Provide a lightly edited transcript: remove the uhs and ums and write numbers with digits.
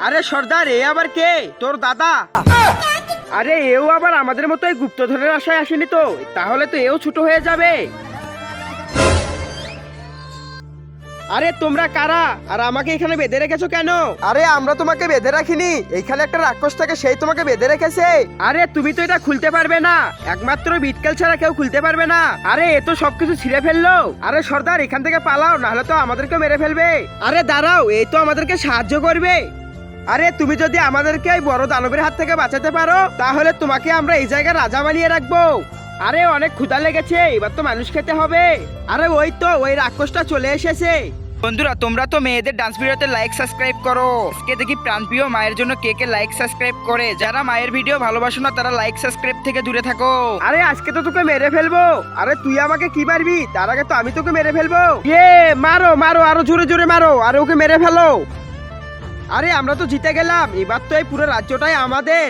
আরে সর্দার, এ আবার কে? তোর দাদা? আরে এও আবার আমাদের মতো এই গুপ্তধনের আশায় আসেনি তো, তাহলে তো এও ছোট হয়ে যাবে। আরে তোমরা কারা আর আমাকে এখানে বেঁধে রেখেছো কেন? আরে আমরা তোমাকে বেঁধে রাখিনি, এইখানে একটা রাক্ষস থাকে, সেই তোমাকে বেঁধে রেখেছে। আরে তুমি তো এটা খুলতে পারবে না, একমাত্র বিটকেল ছাড়া কেউ খুলতে পারবে না। আরে এ তো সবকিছু ছিঁড়ে ফেললো। আরে সর্দার, এখান থেকে পালাও, নাহলে তো আমাদেরকে মেরে ফেলবে। আরে দাঁড়াও, এই তো আমাদেরকে সাহায্য করবে। আরে তুমি যদি আমাদেরকে এই বড় দানবের হাত থেকে বাঁচাতে পারো, তাহলে তোমাকে আমরা এই জায়গায় রাজা বানিয়ে রাখবো। আরে অনেক ক্ষুধা লেগেছে, এবার তো মানুষ খেতে হবে। আরে ওই তো ওই রাক্ষসটা চলে এসেছে। বন্ধুরা, তোমরা তো মেয়েদের ডান্স ভিডিওতে লাইক সাবস্ক্রাইব করো। আজকে দেখি প্রাণপ্রিয় মায়ের জন্য কে কে লাইক সাবস্ক্রাইব করে। যারা মায়ের ভিডিও ভালোবাসো না তারা লাইক সাবস্ক্রাইব থেকে দূরে থাকো। আরে আজকে তো তোকে মেরে ফেলবো। আরে তুই আমাকে কি মারবি? তার আগে তো আমি তোকে মেরে ফেলবো। মারো মারো, আরো জোরে জোরে মারো, আর ওকে মেরে ফেলো। আরে আমরা তো জিতে গেলাম, এবার তো এই পুরো রাজ্যটাই আমাদের।